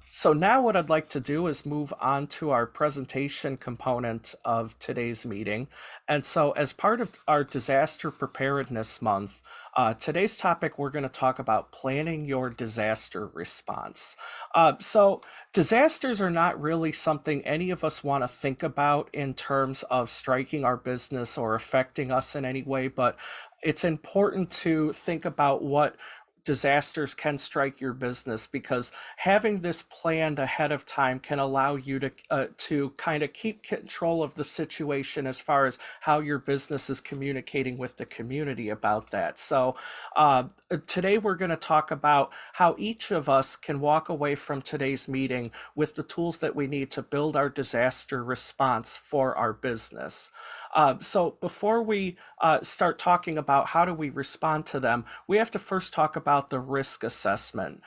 So now what I'd like to do is move on to our presentation component of today's meeting. And so as part of our disaster preparedness month, today's topic, we're going to talk about planning your disaster response. So disasters are not really something any of us want to think about in terms of striking our business or affecting us in any way, but it's important to think about what disasters can strike your business because having this planned ahead of time can allow you to kind of keep control of the situation as far as how your business is communicating with the community about that. So uh, today we're going to talk about how each of us can walk away from today's meeting with the tools that we need to build our disaster response for our business. So before we start talking about how do we respond to them, we have to first talk about the risk assessment.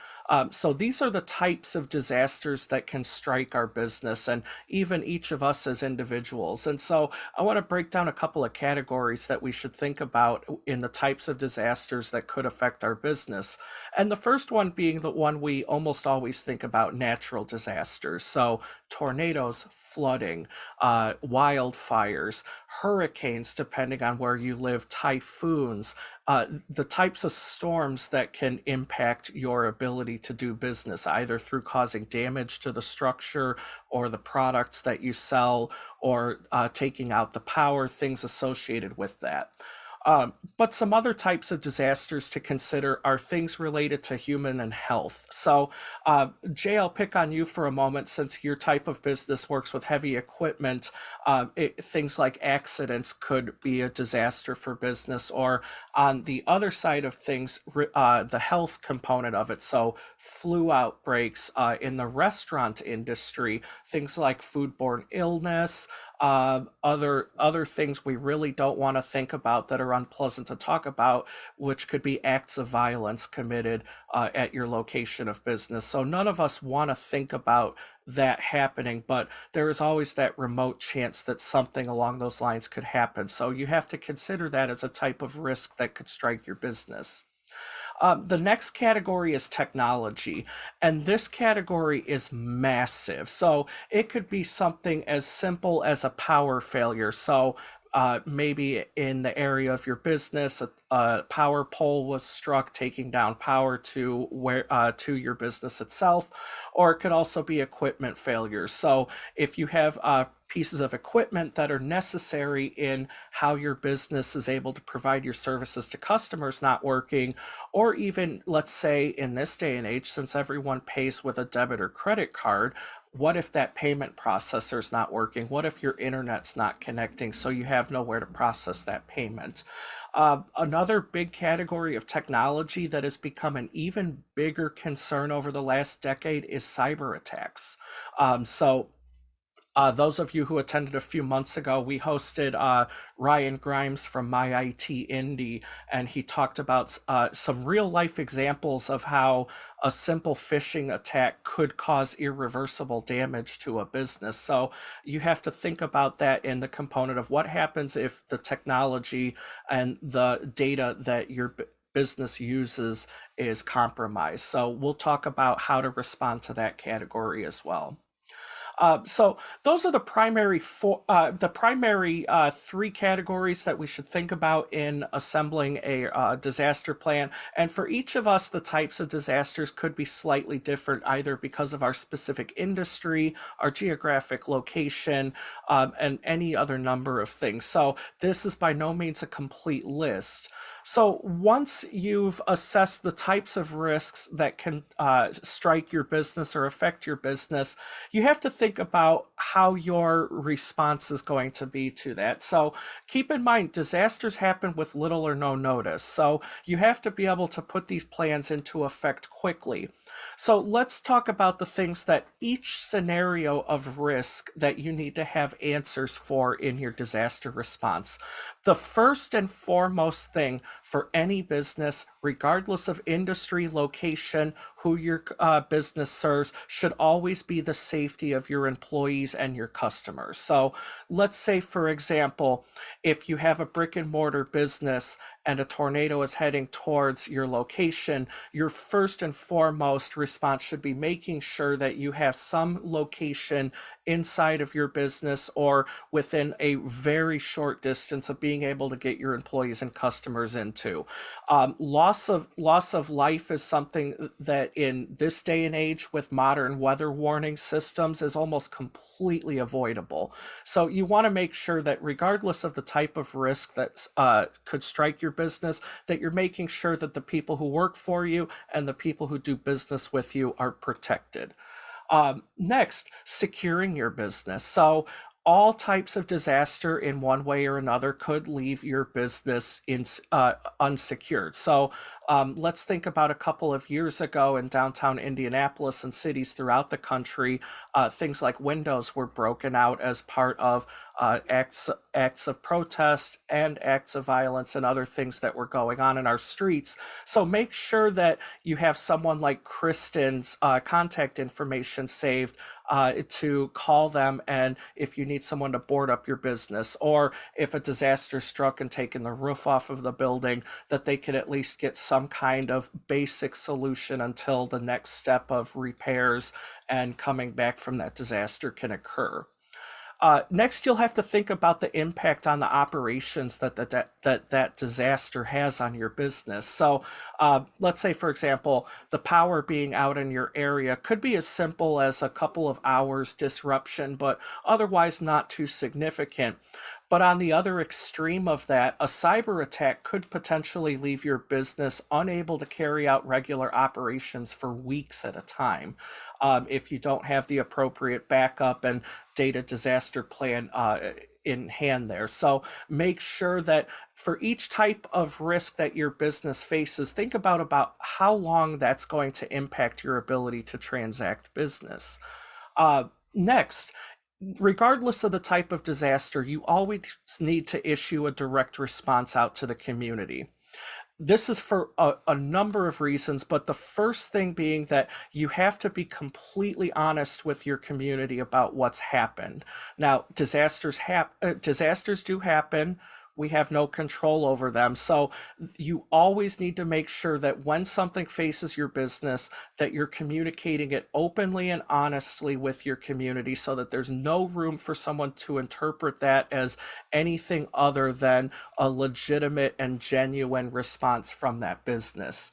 So these are the types of disasters that can strike our business and even each of us as individuals. And so I want to break down a couple of categories that we should think about in the types of disasters that could affect our business. And the first one being the one we almost always think about, natural disasters. So tornadoes, flooding, wildfires, hurricanes, depending on where you live, typhoons, the types of storms that can impact your ability to do business, either through causing damage to the structure or the products that you sell, or taking out the power, things associated with that. But some other types of disasters to consider are things related to human and health. So, Jay, I'll pick on you for a moment since your type of business works with heavy equipment. Things like accidents could be a disaster for business, or on the other side of things, the health component of it. So, flu outbreaks in the restaurant industry, things like foodborne illness, other things we really don't want to think about that are unpleasant to talk about, which could be acts of violence committed at your location of business. So none of us want to think about that happening, but there is always that remote chance that something along those lines could happen. So you have to consider that as a type of risk that could strike your business. The next category is technology, and this category is massive. So it could be something as simple as a power failure. So maybe in the area of your business, a power pole was struck, taking down power to your business itself, or it could also be equipment failures. So if you have pieces of equipment that are necessary in how your business is able to provide your services to customers not working, or even, let's say, in this day and age, since everyone pays with a debit or credit card, what if that payment processor is not working? What if your internet's not connecting so you have nowhere to process that payment? Another big category of technology that has become an even bigger concern over the last decade is cyber attacks. Those of you who attended a few months ago, we hosted Ryan Grimes from My IT Indie, and he talked about some real life examples of how a simple phishing attack could cause irreversible damage to a business. So you have to think about that in the component of what happens if the technology and the data that your business uses is compromised. So we'll talk about how to respond to that category as well. So those are the primary three categories that we should think about in assembling a disaster plan. And for each of us, the types of disasters could be slightly different, either because of our specific industry, our geographic location, and any other number of things. So this is by no means a complete list. So once you've assessed the types of risks that can strike your business or affect your business, you have to think about how your response is going to be to that. So keep in mind, disasters happen with little or no notice. So you have to be able to put these plans into effect quickly. So let's talk about the things that each scenario of risk that you need to have answers for in your disaster response. The first and foremost thing for any business, regardless of industry, location, who your business serves should always be the safety of your employees and your customers. So let's say, for example, if you have a brick and mortar business and a tornado is heading towards your location, your first and foremost response should be making sure that you have some location inside of your business or within a very short distance of being able to get your employees and customers into. Loss of life is something that in this day and age with modern weather warning systems is almost completely avoidable. So you want to make sure that regardless of the type of risk that could strike your business, that you're making sure that the people who work for you and the people who do business with you are protected. Next, securing your business. So, all types of disaster in one way or another could leave your business unsecured. So, let's think about a couple of years ago in downtown Indianapolis and cities throughout the country. Things like windows were broken out as part of acts of protest and acts of violence and other things that were going on in our streets. So make sure that you have someone like Kristen's contact information saved to call them, and if you need someone to board up your business, or if a disaster struck and taken the roof off of the building, that they could at least get some kind of basic solution until the next step of repairs and coming back from that disaster can occur. Next, you'll have to think about the impact on the operations that disaster has on your business. So, let's say, for example, the power being out in your area could be as simple as a couple of hours disruption, but otherwise not too significant. But on the other extreme of that, a cyber attack could potentially leave your business unable to carry out regular operations for weeks at a time, if you don't have the appropriate backup and data disaster plan in hand there. So make sure that for each type of risk that your business faces, think about how long that's going to impact your ability to transact business. Next, regardless of the type of disaster, you always need to issue a direct response out to the community. This is for a number of reasons, but the first thing being that you have to be completely honest with your community about what's happened. Now, disasters do happen. We have no control over them. So you always need to make sure that when something faces your business, that you're communicating it openly and honestly with your community so that there's no room for someone to interpret that as anything other than a legitimate and genuine response from that business.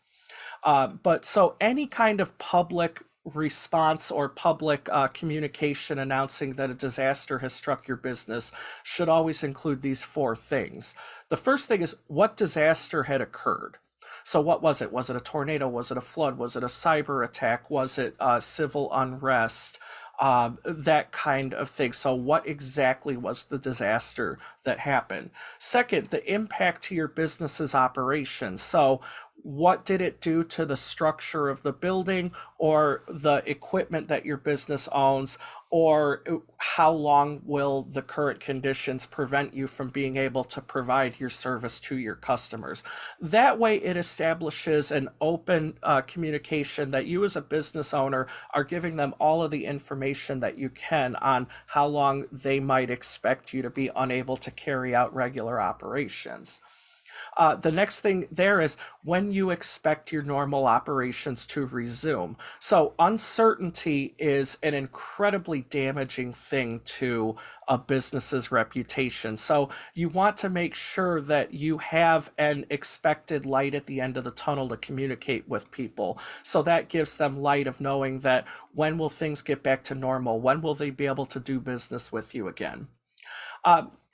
But so any kind of public response or public communication announcing that a disaster has struck your business should always include these four things. The first thing is what disaster had occurred. So, what was it? Was it a tornado? Was it a flood? Was it a cyber attack? Was it civil unrest? That kind of thing. So, what exactly was the disaster that happened? Second, the impact to your business's operations. So, what did it do to the structure of the building or the equipment that your business owns? Or how long will the current conditions prevent you from being able to provide your service to your customers? That way, it establishes an open communication that you, as a business owner, are giving them all of the information that you can on how long they might expect you to be unable to carry out regular operations. The next thing there is when you expect your normal operations to resume. So, uncertainty is an incredibly damaging thing to a business's reputation. So, you want to make sure that you have an expected light at the end of the tunnel to communicate with people. So, that gives them light of knowing that when will things get back to normal? When will they be able to do business with you again?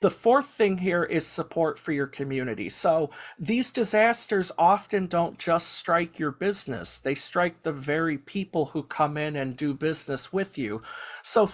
The fourth thing here is support for your community. So these disasters often don't just strike your business, they strike the very people who come in and do business with you. So,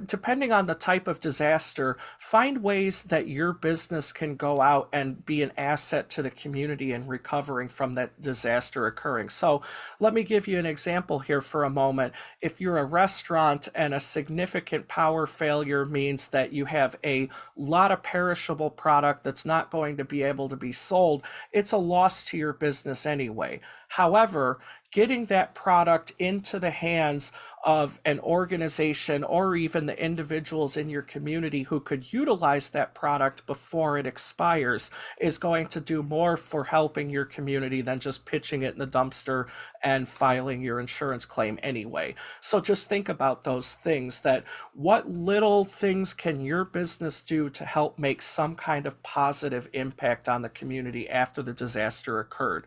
depending on the type of disaster, find ways that your business can go out and be an asset to the community in recovering from that disaster occurring. So, let me give you an example here for a moment. If you're a restaurant and a significant power failure means that you have a lot of perishable product that's not going to be able to be sold, it's a loss to your business anyway. However, getting that product into the hands of an organization or even the individuals in your community who could utilize that product before it expires is going to do more for helping your community than just pitching it in the dumpster and filing your insurance claim anyway. So just think about those things, that what little things can your business do to help make some kind of positive impact on the community after the disaster occurred.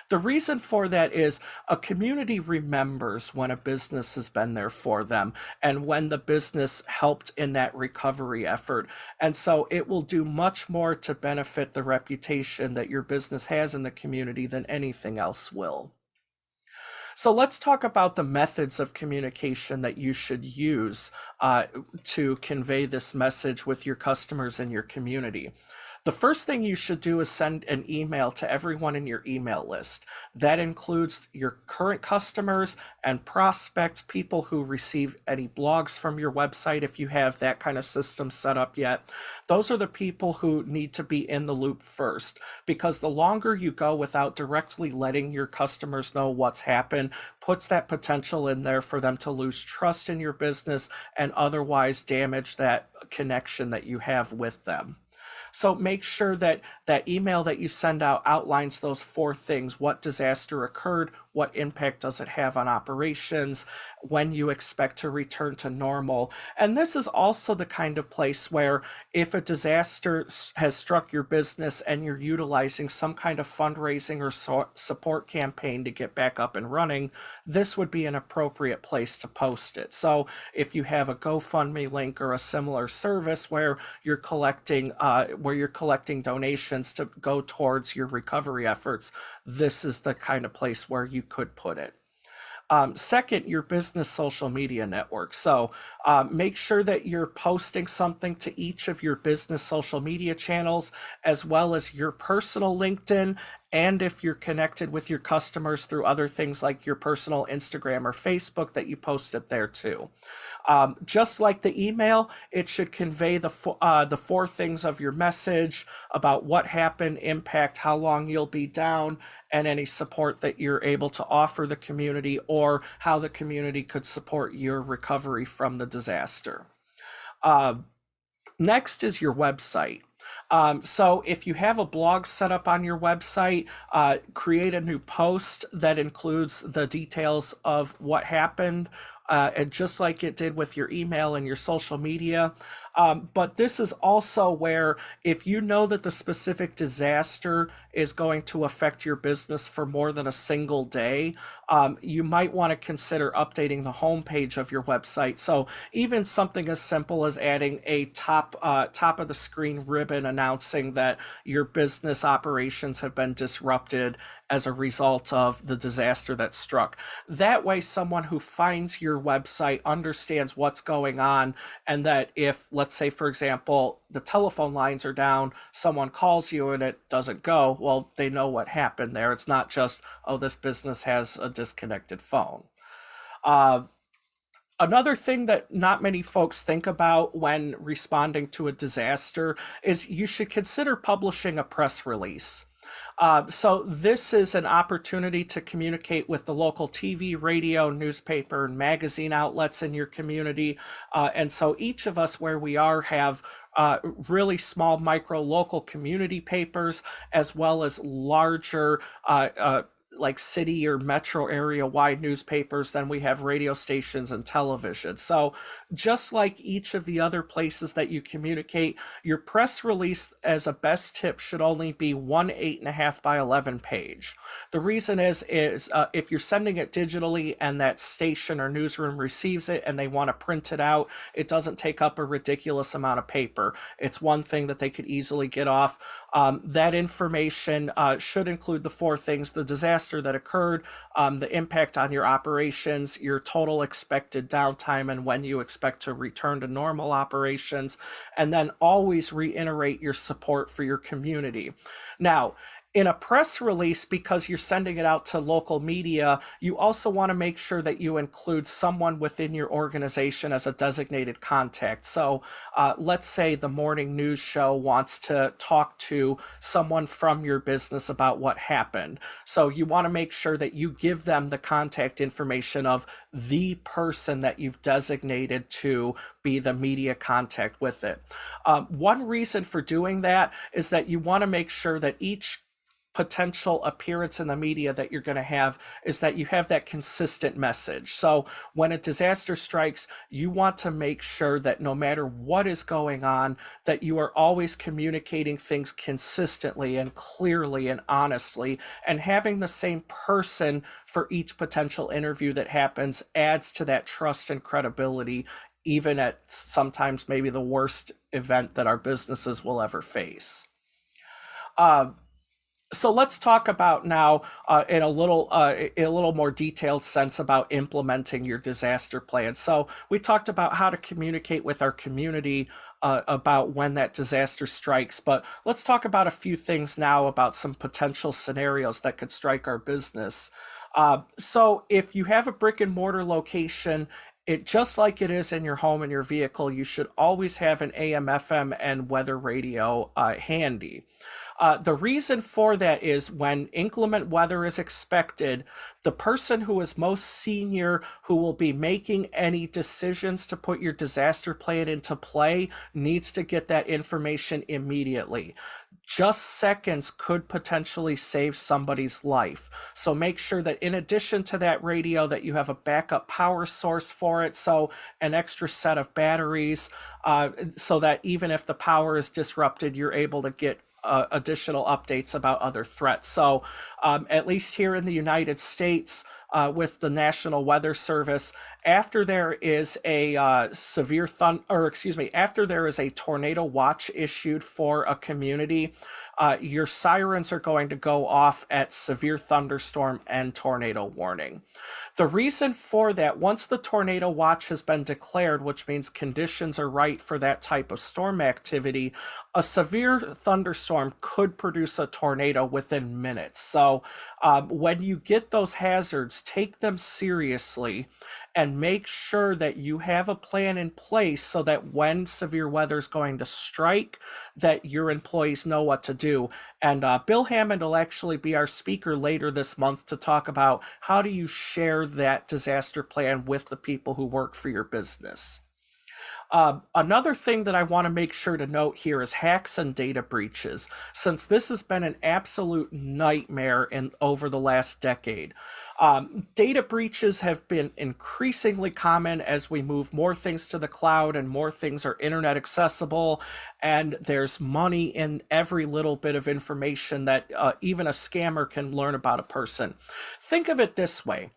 The reason for that is a community remembers when a business has been there for them and when the business helped in that recovery effort. And so it will do much more to benefit the reputation that your business has in the community than anything else will. So let's talk about the methods of communication that you should use uh, to convey this message with your customers and your community. The first thing you should do is send an email to everyone in your email list. That includes your current customers and prospects, people who receive any blogs from your website if you have that kind of system set up yet. Those are the people who need to be in the loop first, because the longer you go without directly letting your customers know what's happened puts that potential in there for them to lose trust in your business and otherwise damage that connection that you have with them. So make sure that that email that you send out outlines those four things: what disaster occurred, what impact does it have on operations, when you expect to return to normal. And this is also the kind of place where if a disaster has struck your business and you're utilizing some kind of fundraising or support campaign to get back up and running, this would be an appropriate place to post it. So if you have a GoFundMe link or a similar service where you're collecting donations to go towards your recovery efforts, this is the kind of place where you could put it. Second, your business social media network. So make sure that you're posting something to each of your business social media channels, as well as your personal LinkedIn. And if you're connected with your customers through other things like your personal Instagram or Facebook, that you post it there too. Just like the email, it should convey the four things of your message about what happened, impact, how long you'll be down, and any support that you're able to offer the community, or how the community could support your recovery from the disaster. Uh, Next is your website. So if you have a blog set up on your website, create a new post that includes the details of what happened, and just like it did with your email and your social media. But this is also where, if you know that the specific disaster is going to affect your business for more than a single day, you might want to consider updating the homepage of your website. So even something as simple as adding a top of the screen ribbon announcing that your business operations have been disrupted as a result of the disaster that struck. That way, someone who finds your website understands what's going on, and that if, let's say, for example, the telephone lines are down, someone calls you and it doesn't go, well, they know what happened there. It's not just, oh, this business has a disconnected phone. Uh, Another thing that not many folks think about when responding to a disaster is you should consider publishing a press release. So this is an opportunity to communicate with the local TV, radio, newspaper, and magazine outlets in your community. And so each of us where we are have really small micro local community papers, as well as larger like city or metro area wide newspapers. Then we have radio stations and television. So just like each of the other places that you communicate, your press release as a best tip should only be 1 8.5 by 11 page. The reason is if you're sending it digitally and that station or newsroom receives it and they want to print it out, it doesn't take up a ridiculous amount of paper. It's one thing that they could easily get off. That information should include the four things: the disaster that occurred, the impact on your operations, your total expected downtime, and when you expect to return to normal operations, and then always reiterate your support for your community. Now, In a press release, because you're sending it out to local media, you also want to make sure that you include someone within your organization as a designated contact. So let's say the morning news show wants to talk to someone from your business about what happened. So you want to make sure that you give them the contact information of the person that you've designated to be the media contact with it. One reason for doing that is that you want to make sure that each potential appearance in the media that you're going to have is that you have that consistent message. So when a disaster strikes, you want to make sure that no matter what is going on, that you are always communicating things consistently and clearly and honestly, and having the same person for each potential interview that happens adds to that trust and credibility, even at sometimes maybe the worst event that our businesses will ever face. Uh, so let's talk about now in a little more detailed sense about implementing your disaster plan. So we talked about how to communicate with our community about when that disaster strikes, but let's talk about a few things now about some potential scenarios that could strike our business. So if you have a brick and mortar location, it just like it is in your home and your vehicle, you should always have an AM, FM, and weather radio handy. The reason for that is when inclement weather is expected, the person who is most senior, who will be making any decisions to put your disaster plan into play, needs to get that information immediately. Just seconds could potentially save somebody's life. So make sure that in addition to that radio that you have a backup power source for it, so an extra set of batteries, so that even if the power is disrupted, you're able to get additional updates about other threats. So, at least here in the United States, with the National Weather Service, after there is a after there is a tornado watch issued for a community, your sirens are going to go off at severe thunderstorm and tornado warning. The reason for that, once the tornado watch has been declared, which means conditions are right for that type of storm activity, a severe thunderstorm could produce a tornado within minutes. So when you get those hazards, take them seriously and make sure that you have a plan in place so that when severe weather is going to strike, that your employees know what to do. And Bill Hammond will actually be our speaker later this month to talk about how do you share that disaster plan with the people who work for your business. Another thing that I want to make sure to note here is hacks and data breaches, since this has been an absolute nightmare in over the last decade. Data breaches have been increasingly common as we move more things to the cloud and more things are internet accessible, and there's money in every little bit of information that even a scammer can learn about a person. Think of it this way: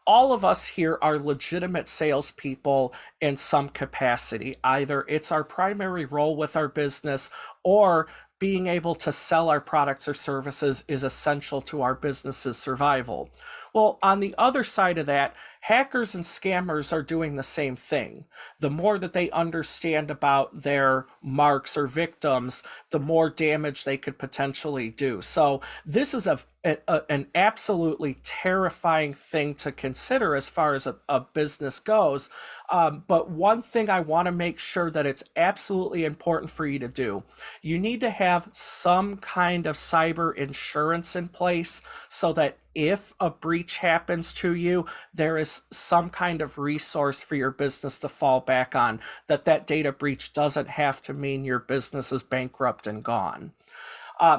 all of us here are legitimate salespeople in some capacity. Either it's our primary role with our business, or being able to sell our products or services is essential to our business's survival. Well, on the other side of that, hackers and scammers are doing the same thing. The more that they understand about their marks or victims, the more damage they could potentially do. So this is an absolutely terrifying thing to consider as far as a business goes. But one thing I want to make sure that it's absolutely important for you to do, you need to have some kind of cyber insurance in place so that if a breach happens to you, there is some kind of resource for your business to fall back on, that that data breach doesn't have to mean your business is bankrupt and gone.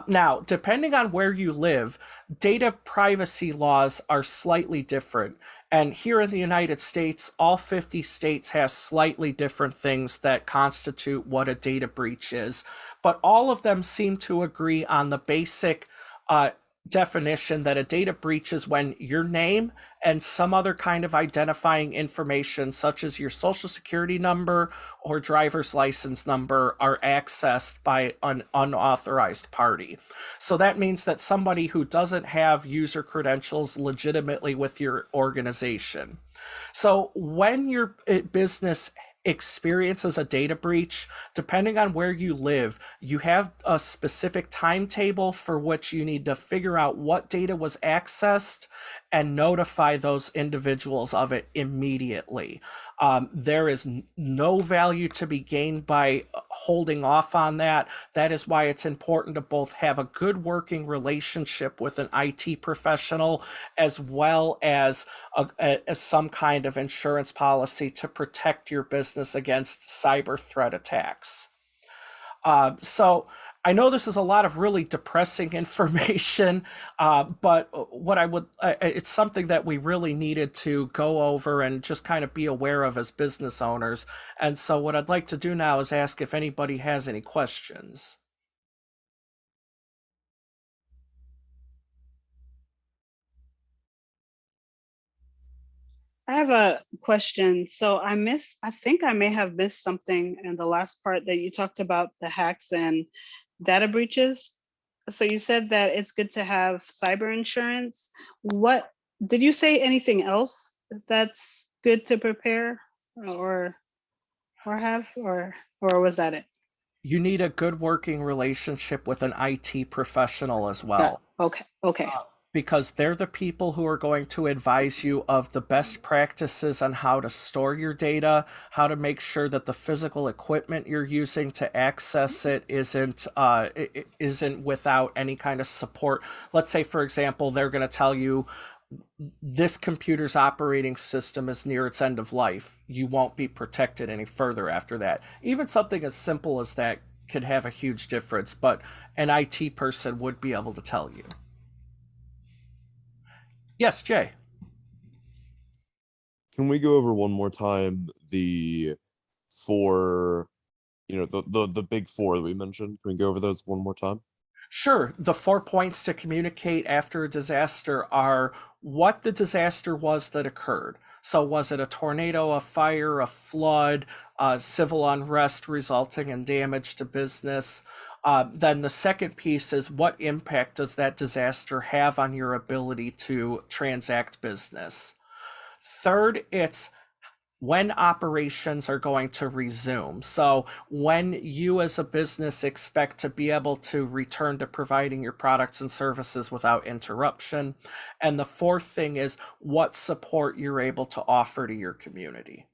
Now, depending on where you live, data privacy laws are slightly different. And here in the United States, all 50 states have slightly different things that constitute what a data breach is. But all of them seem to agree on the basic uh, definition that a data breach is when your name and some other kind of identifying information, such as your social security number or driver's license number, are accessed by an unauthorized party. So that means that somebody who doesn't have user credentials legitimately with your organization. So when your business experiences a data breach, depending on where you live, you have a specific timetable for which you need to figure out what data was accessed and notify those individuals of it immediately. There is no value to be gained by holding off on that. That is why it's important to both have a good working relationship with an IT professional as well as some kind of insurance policy to protect your business against cyber threat attacks. So I know this is a lot of really depressing information, but what I would, it's something that we really needed to go over and just kind of be aware of as business owners. And so what I'd like to do now is ask if anybody has any questions. I have a question. So I think I may have missed something in the last part that you talked about the hacks and data breaches. So you said that it's good to have cyber insurance. What did you say anything else that's good to prepare or have or was that it? You need a good working relationship with an IT professional as well. Okay. Okay. Because they're the people who are going to advise you of the best practices on how to store your data, how to make sure that the physical equipment you're using to access it isn't without any kind of support. Let's say, for example, they're going to tell you this computer's operating system is near its end of life. You won't be protected any further after that. Even something as simple as that could have a huge difference, but an IT person would be able to tell you. Yes, Jay. Can we go over one more time the four, the big four that we mentioned? Can we go over those one more time? Sure. The 4 points to communicate after a disaster are what the disaster was that occurred. So, was it a tornado, a fire, a flood, civil unrest resulting in damage to business? Then the second piece is what impact does that disaster have on your ability to transact business? Third, it's when operations are going to resume. So, when you as a business expect to be able to return to providing your products and services without interruption. And the fourth thing is what support you're able to offer to your community.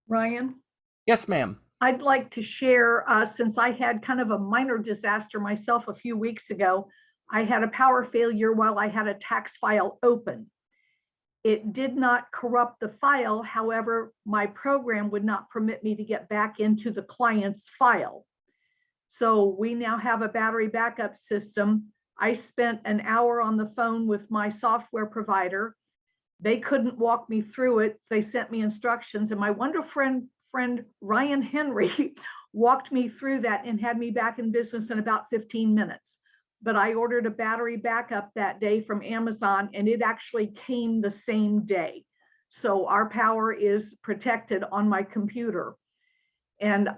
Ryan, Yes, ma'am. I'd like to share, since I had kind of a minor disaster myself a few weeks ago, I had a power failure while I had a tax file open. It did not corrupt the file. However, my program would not permit me to get back into the client's file. So we now have a battery backup system. I spent an hour on the phone with my software provider. They couldn't walk me through it. They sent me instructions, and my wonderful friend Ryan Henry walked me through that and had me back in business in about 15 minutes. But I ordered a battery backup that day from Amazon, and it actually came the same day. So our power is protected on my computer. And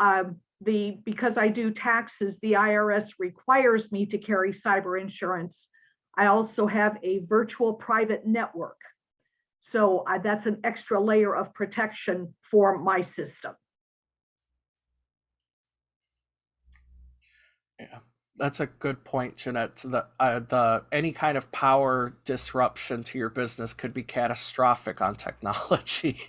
because I do taxes, the IRS requires me to carry cyber insurance. I also have a virtual private network. So that's an extra layer of protection for my system. Yeah, that's a good point, Jeanette. The any kind of power disruption to your business could be catastrophic on technology.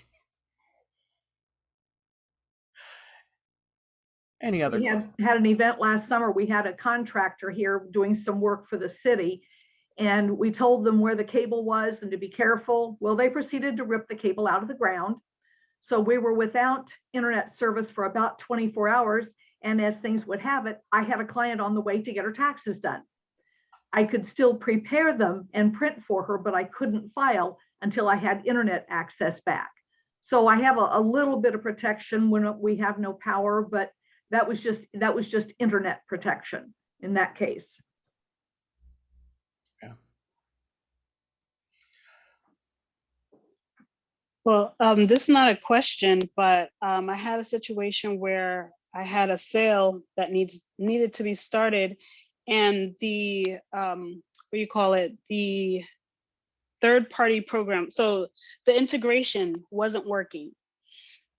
Any other? We had an event last summer. We had a contractor here doing some work for the city, and we told them where the cable was and to be careful. Well, they proceeded to rip the cable out of the ground. So we were without internet service for about 24 hours. And as things would have it, I had a client on the way to get her taxes done. I could still prepare them and print for her, but I couldn't file until I had internet access back. So I have a little bit of protection when we have no power, but that was just internet protection in that case. Yeah. Well, this is not a question, but I had a situation where I had a sale that needed to be started, and the what you call it, the third-party program. So the integration wasn't working.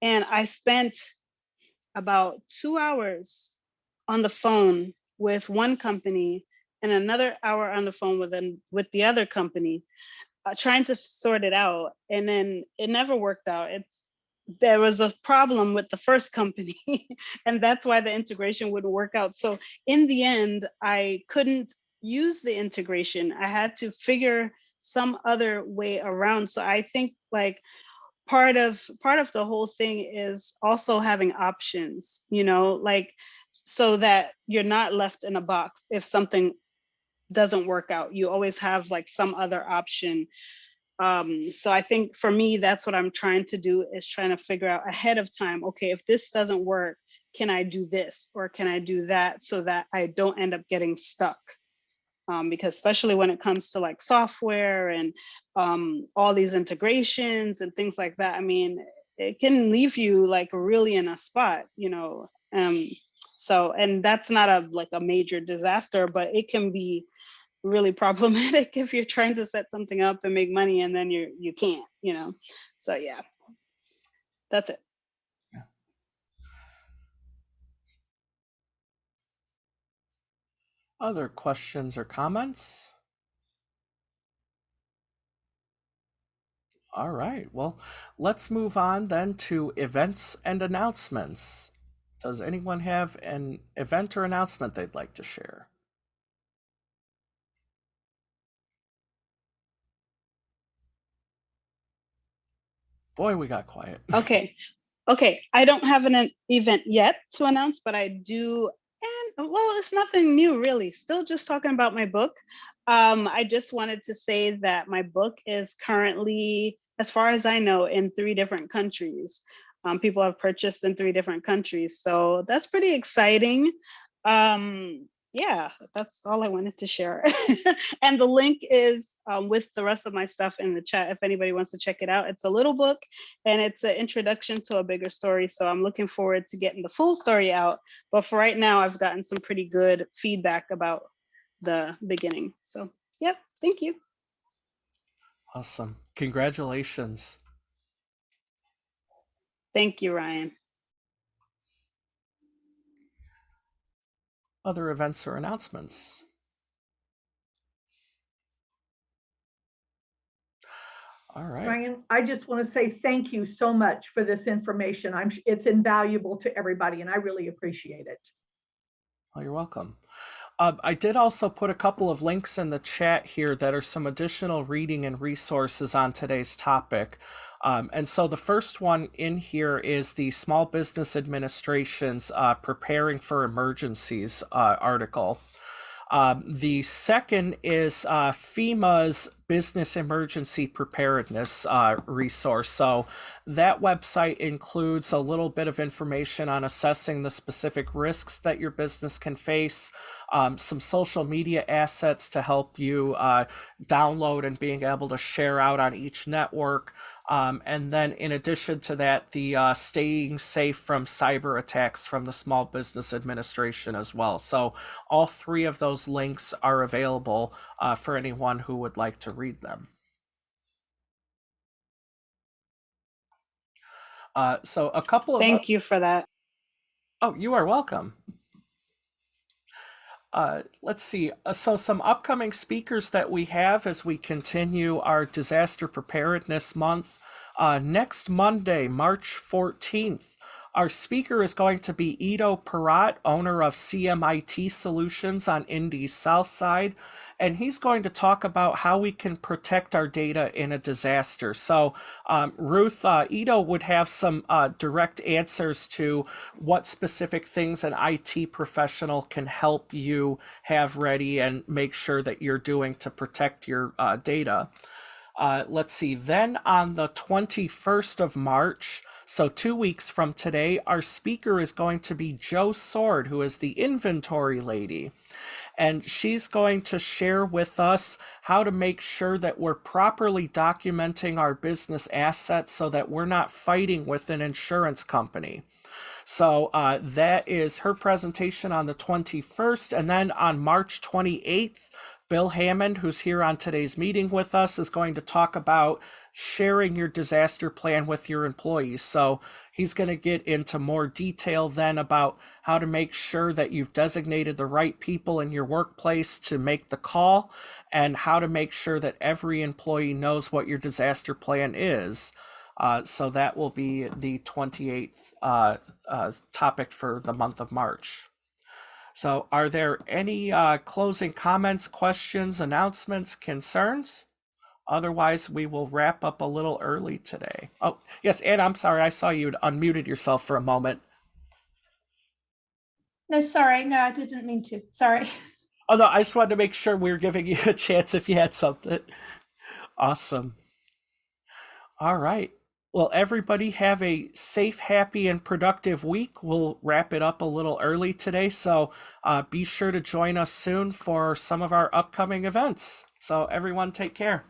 And I spent about 2 hours on the phone with one company and another hour on the phone with the other company, trying to sort it out. And then it never worked out. There was a problem with the first company, and that's why the integration wouldn't work out. So in the end, I couldn't use the integration. I had to figure some other way around. So I think like part of the whole thing is also having options, like so that you're not left in a box if something doesn't work out. You always have like some other option. So I think for me, that's what I'm trying to do, is trying to figure out ahead of time, okay, if this doesn't work, can I do this or can I do that, so that I don't end up getting stuck. Because especially when it comes to like software and all these integrations and things like that, I mean, it can leave you like really in a spot, so, and that's not a major disaster, but it can be really problematic if you're trying to set something up and make money and then you can't, so yeah, that's it. Other questions or comments? All right, well, let's move on then to events and announcements. Does anyone have an event or announcement they'd like to share? Boy, we got quiet. Okay, I don't have an event yet to announce, but I do. And well, it's nothing new really. Still just talking about my book. I just wanted to say that my book is currently, as far as I know, in 3 different countries. People have purchased in 3 different countries. So that's pretty exciting. Yeah, that's all I wanted to share. And the link is with the rest of my stuff in the chat if anybody wants to check it out. It's a little book and it's an introduction to a bigger story. So I'm looking forward to getting the full story out. But for right now, I've gotten some pretty good feedback about the beginning. So, yep, thank you. Awesome. Congratulations. Thank you, Ryan. Other events or announcements? All right. Ryan, I just want to say thank you so much for this information. It's invaluable to everybody, and I really appreciate it. Well, you're welcome. I did also put a couple of links in the chat here that are some additional reading and resources on today's topic. And so the first one in here is the Small Business Administration's Preparing for Emergencies article. The second is FEMA's Business Emergency Preparedness resource. So that website includes a little bit of information on assessing the specific risks that your business can face, some social media assets to help you download and being able to share out on each network. And then in addition to that, the staying safe from cyber attacks from the Small Business Administration as well. So all three of those links are available for anyone who would like to read them. So a couple of... Thank you for that. Oh, you are welcome. Let's see. So some upcoming speakers that we have as we continue our Disaster Preparedness Month. Next Monday, March 14th, our speaker is going to be Ido Parat, owner of CMIT Solutions on Indy's South Side, and he's going to talk about how we can protect our data in a disaster. So, Ruth, Ido would have some direct answers to what specific things an IT professional can help you have ready and make sure that you're doing to protect your data. Let's see, then on the 21st of March, so 2 weeks from today, our speaker is going to be Jo Sword, who is the inventory lady. And she's going to share with us how to make sure that we're properly documenting our business assets so that we're not fighting with an insurance company. So that is her presentation on the 21st. And then on March 28th, Bill Hammond, who's here on today's meeting with us, is going to talk about sharing your disaster plan with your employees. So he's going to get into more detail then about how to make sure that you've designated the right people in your workplace to make the call, and how to make sure that every employee knows what your disaster plan is. So that will be the 28th topic for the month of March. So are there any closing comments, questions, announcements, concerns? Otherwise, we will wrap up a little early today. Oh, yes, Anne, I'm sorry. I saw you had unmuted yourself for a moment. No, sorry. No, I didn't mean to. Sorry. Oh, no, I just wanted to make sure we were giving you a chance if you had something. Awesome. All right. Well, everybody have a safe, happy, and productive week. We'll wrap it up a little early today, so be sure to join us soon for some of our upcoming events. So everyone take care.